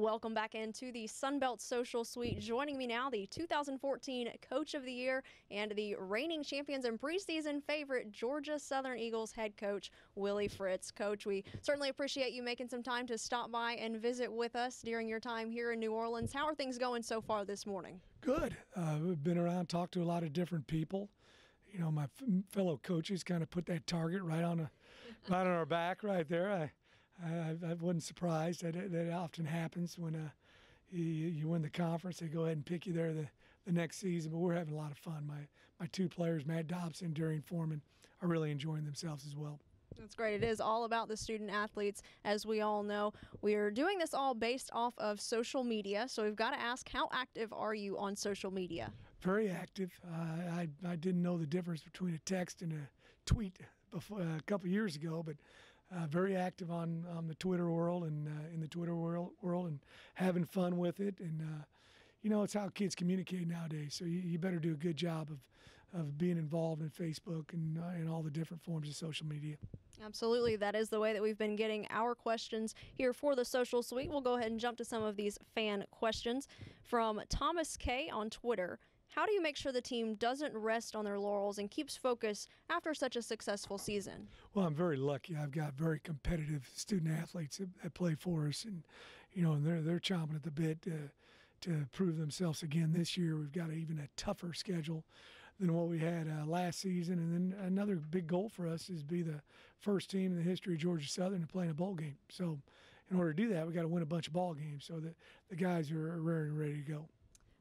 Welcome back into the Sunbelt Social Suite. Joining me now, the 2014 Coach of the Year and the reigning champions and preseason favorite Georgia Southern Eagles head coach, Willie Fritz. Coach, we certainly appreciate you making some time to stop by and visit with us during your time here in New Orleans. How are things going so far this morning? Good. We've been around, talked to a lot of different people. You know, my fellow coaches kind of put that target right on our back right there. I wasn't surprised that it often happens when you win the conference. They go ahead and pick you there the next season. But we're having a lot of fun. My two players, Matt Dobson and Darian Foreman, are really enjoying themselves as well. That's great. It is all about the student athletes, as we all know. We are doing this all based off of social media, so we've got to ask, how active are you on social media? Very active. I didn't know the difference between a text and a tweet before, a couple of years ago, but very active on the Twitter world and in the Twitter world and having fun with it. And you know, it's how kids communicate nowadays. So you better do a good job of being involved in Facebook and all the different forms of social media. Absolutely. That is the way that we've been getting our questions here for the Social Suite. We'll go ahead and jump to some of these fan questions. From Thomas K. on Twitter: how do you make sure the team doesn't rest on their laurels and keeps focus after such a successful season? Well, I'm very lucky. I've got very competitive student athletes that play for us, and you know, and they're chomping at the bit to prove themselves again this year. We've got even a tougher schedule than what we had last season. And then another big goal for us is to be the first team in the history of Georgia Southern to play in a bowl game. So in order to do that, we got to win a bunch of ball games so that the guys are raring and ready to go.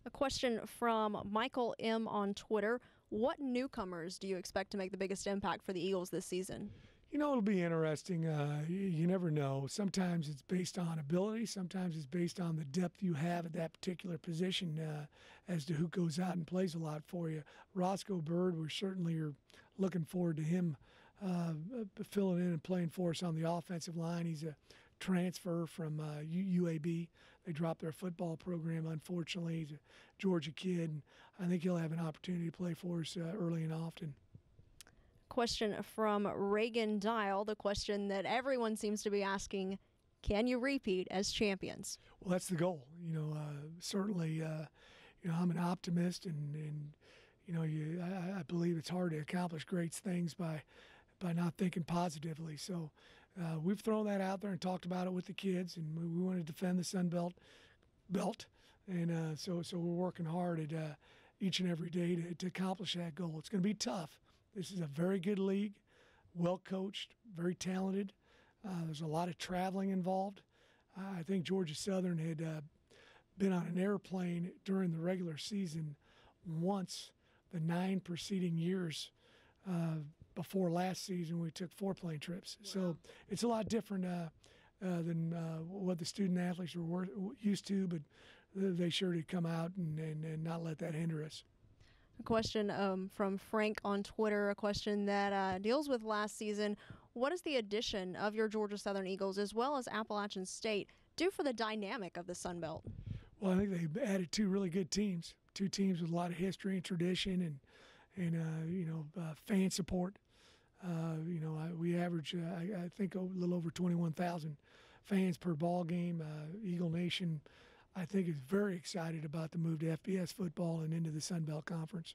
A question from Michael M. on Twitter: what newcomers do you expect to make the biggest impact for the Eagles this season? You know, it'll be interesting. You never know. Sometimes it's based on ability. Sometimes it's based on the depth you have at that particular position as to who goes out and plays a lot for you. Roscoe Bird, we certainly are looking forward to him filling in and playing for us on the offensive line. He's a transfer from UAB. They dropped their football program, unfortunately. He's a Georgia kid, and I think he'll have an opportunity to play for us early and often. Question from Reagan Dial, the question that everyone seems to be asking: can you repeat as champions? Well, that's the goal. You know, certainly, you know, I'm an optimist, and you know, I believe it's hard to accomplish great things by not thinking positively. So we've thrown that out there and talked about it with the kids, and we want to defend the Sun Belt, and so we're working hard at each and every day to accomplish that goal. It's going to be tough. This is a very good league, well coached, very talented. There's a lot of traveling involved. I think Georgia Southern had been on an airplane during the regular season once the 9 preceding years. Before last season, we took 4 plane trips. Wow. So it's a lot different than what the student athletes were used to, but they sure did come out and not let that hinder us. A question from Frank on Twitter, a question that deals with last season. What does the addition of your Georgia Southern Eagles as well as Appalachian State do for the dynamic of the Sun Belt? Well, I think they added 2 really good teams, 2 teams with a lot of history and tradition and you know, fan support. You know, we average, I think, a little over 21,000 fans per ball game. Eagle Nation, I think, is very excited about the move to FBS football and into the Sun Belt Conference.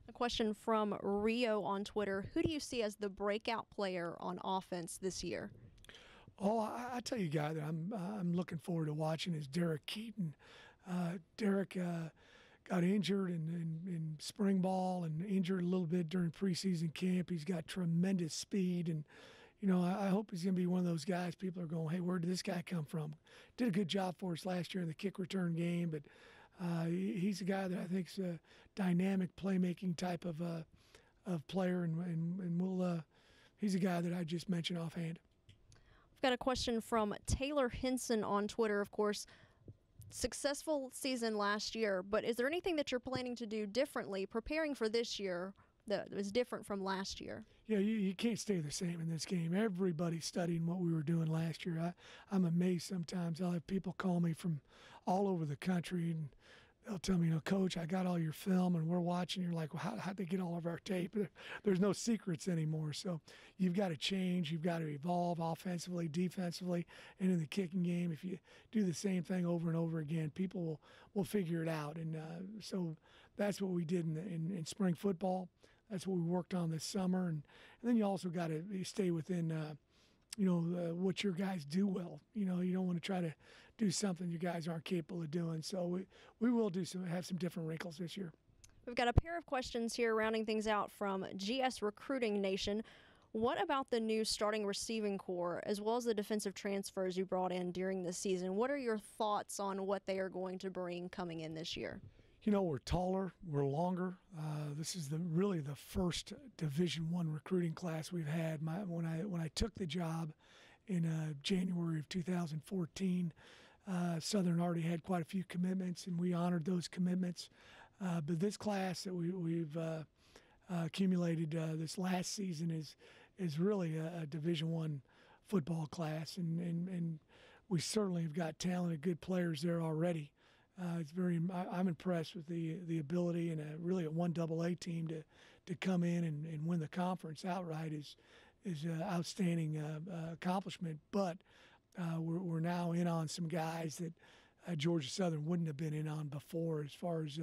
A question from Rio on Twitter: who do you see as the breakout player on offense this year? Oh, I tell you, a guy that I'm looking forward to watching is Derek Keaton. Derek got injured in spring ball and injured a little bit during preseason camp. He's got tremendous speed, and you know, I hope he's going to be one of those guys people are going, hey, where did this guy come from? Did a good job for us last year in the kick return game, but he's a guy that I think is a dynamic playmaking type of player, and we'll he's a guy that I just mentioned offhand. I've got a question from Taylor Henson on Twitter, of course. Successful season last year, but is there anything that you're planning to do differently preparing for this year that was different from last year? Yeah, you can't stay the same in this game. Everybody's studying what we were doing last year. I'm amazed sometimes. I'll have people call me from all over the country, and they'll tell me, Coach, I got all your film, and we're watching. You're like, well, how'd they get all of our tape? There's no secrets anymore. So you've got to change. You've got to evolve offensively, defensively, and in the kicking game. If you do the same thing over and over again, people will figure it out. And so that's what we did in spring football. That's what we worked on this summer. And then you also got to stay within what your guys do well. You don't want to try to do something you guys aren't capable of doing. So we will have some different wrinkles this year. We've got a pair of questions here rounding things out from GS Recruiting Nation. What about the new starting receiving core as well as the defensive transfers you brought in during the season? What are your thoughts on what they are going to bring coming in this year? We're taller, we're longer. This is really the first Division I recruiting class we've had. When I took the job in January of 2014, Southern already had quite a few commitments, and we honored those commitments. But this class that we've accumulated this last season is really a Division I football class, and we certainly have got talented, good players there already. I'm impressed with the ability, and really a 1AA team to come in and win the conference outright is an outstanding accomplishment. But we're now in on some guys that Georgia Southern wouldn't have been in on before as far as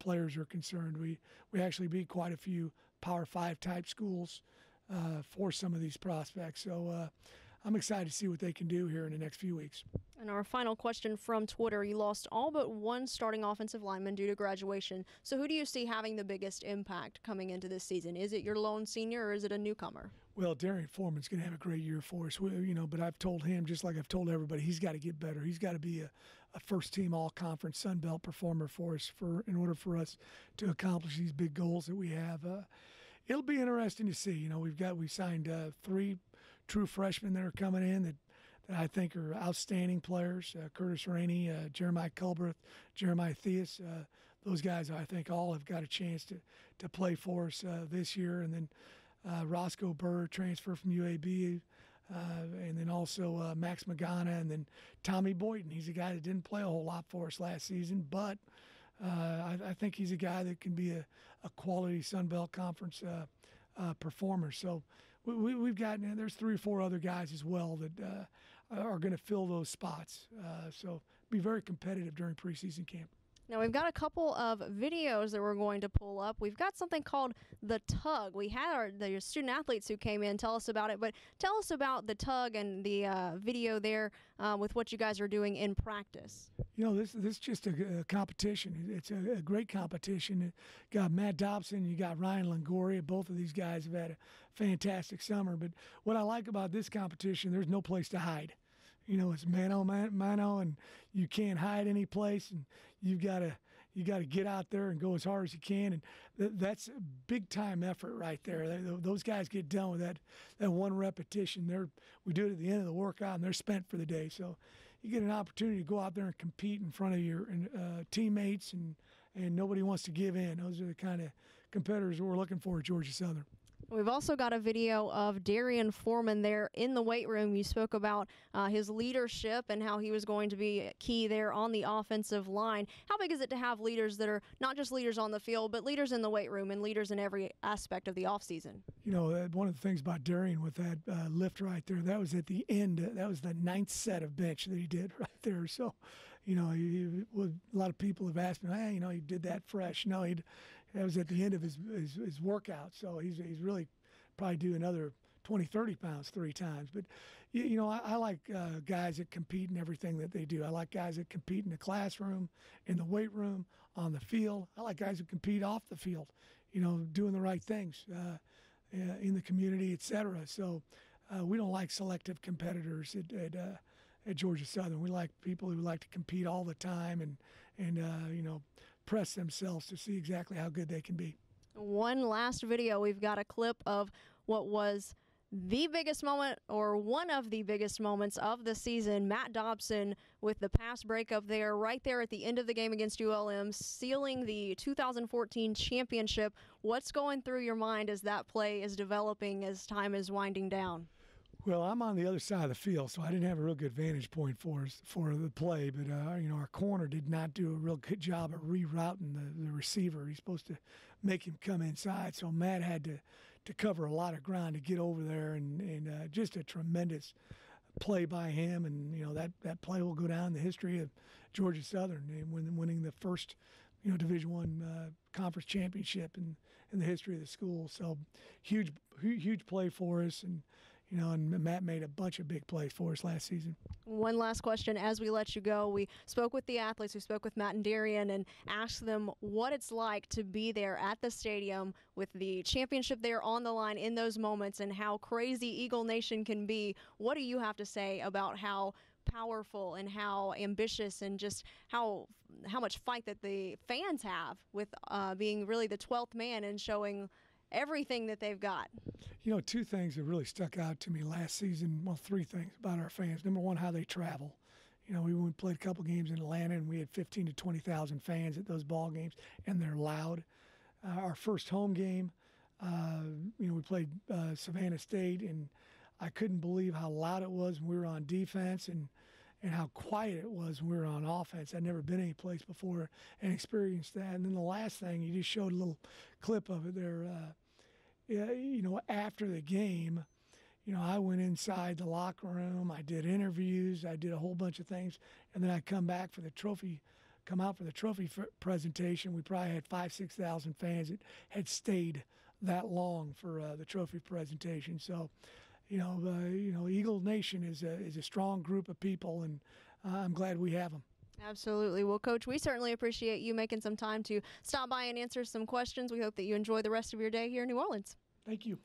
players are concerned. We actually beat quite a few Power 5 type schools for some of these prospects. So I'm excited to see what they can do here in the next few weeks. And our final question from Twitter, you lost all but one starting offensive lineman due to graduation. So who do you see having the biggest impact coming into this season? Is it your lone senior or is it a newcomer? Well, Darian Foreman's going to have a great year for us. But I've told him, just like I've told everybody, he's got to get better. He's got to be a first-team all-conference Sun Belt performer for us in order for us to accomplish these big goals that we have. It'll be interesting to see. We've signed 3 true freshmen that are coming in that I think are outstanding players. Curtis Rainey, Jeremiah Culbreth, Jeremiah Theus. Those guys, I think, all have got a chance to play for us this year. And then Roscoe Burr, transfer from UAB, and then also Max Magana, and then Tommy Boyton. He's a guy that didn't play a whole lot for us last season, but I think he's a guy that can be a quality Sun Belt Conference performer. So we've got, there's 3 or 4 other guys as well that are going to fill those spots. So be very competitive during preseason camp. Now, we've got a couple of videos that we're going to pull up. We've got something called the tug. We had the student athletes who came in tell us about it, but tell us about the tug and the video there with what you guys are doing in practice. This is just a competition. It's a great competition. You got Matt Dobson, you got Ryan Longoria. Both of these guys have had a fantastic summer. But what I like about this competition, there's no place to hide. It's mano, and you can't hide any place, and you got to get out there and go as hard as you can, and that's a big time effort right there. Those guys get done with that one repetition. We do it at the end of the workout, and they're spent for the day. So you get an opportunity to go out there and compete in front of your teammates, and nobody wants to give in. Those are the kind of competitors we're looking for at Georgia Southern. We've also got a video of Darian Foreman there in the weight room. You spoke about his leadership and how he was going to be key there on the offensive line. How big is it to have leaders that are not just leaders on the field, but leaders in the weight room and leaders in every aspect of the offseason? One of the things about Darian with that lift right there, that was at the end. That was the 9th set of bench that he did right there. So, a lot of people have asked me, he did that fresh. No, that was at the end of his workout. So he's really probably do another 20, 30 pounds 3 times. But, I like guys that compete in everything that they do. I like guys that compete in the classroom, in the weight room, on the field. I like guys that compete off the field, doing the right things in the community, et cetera. So we don't like selective competitors at Georgia Southern. We like people who like to compete all the time and press themselves to see exactly how good they can be. One last video. We've got a clip of what was the biggest moment, or one of the biggest moments of the season. Matt Dobson with the pass breakup there, right there at the end of the game against ULM, sealing the 2014 championship. What's going through your mind as that play is developing, as time is winding down? Well, I'm on the other side of the field, so I didn't have a real good vantage point for the play. But our corner did not do a real good job of rerouting the receiver. He's supposed to make him come inside, so Matt had to cover a lot of ground to get over there, and just a tremendous play by him. And that play will go down in the history of Georgia Southern, and winning the first Division I conference championship in the history of the school. So huge play for us, and Matt made a bunch of big plays for us last season. One last question as we let you go. We spoke with the athletes. We spoke with Matt and Darian and asked them what it's like to be there at the stadium with the championship there on the line in those moments, and how crazy Eagle Nation can be. What do you have to say about how powerful and how ambitious and just how much fight that the fans have with being really the 12th man and showing everything that they've got? Two things that really stuck out to me last season. Well, three things about our fans. Number one, how they travel. We played a couple games in Atlanta, and we had 15 to 20,000 fans at those ball games, and they're loud. Our first home game, we played Savannah State, and I couldn't believe how loud it was when we were on defense, and how quiet it was when we were on offense. I'd never been any place before and experienced that. And then the last thing, you just showed a little clip of it there. After the game, I went inside the locker room. I did interviews. I did a whole bunch of things. And then I come out for the trophy presentation. We probably had 5,000-6,000 fans that had stayed that long for the trophy presentation. So, Eagle Nation is a strong group of people, and I'm glad we have them. Absolutely. Well, Coach, we certainly appreciate you making some time to stop by and answer some questions. We hope that you enjoy the rest of your day here in New Orleans. Thank you.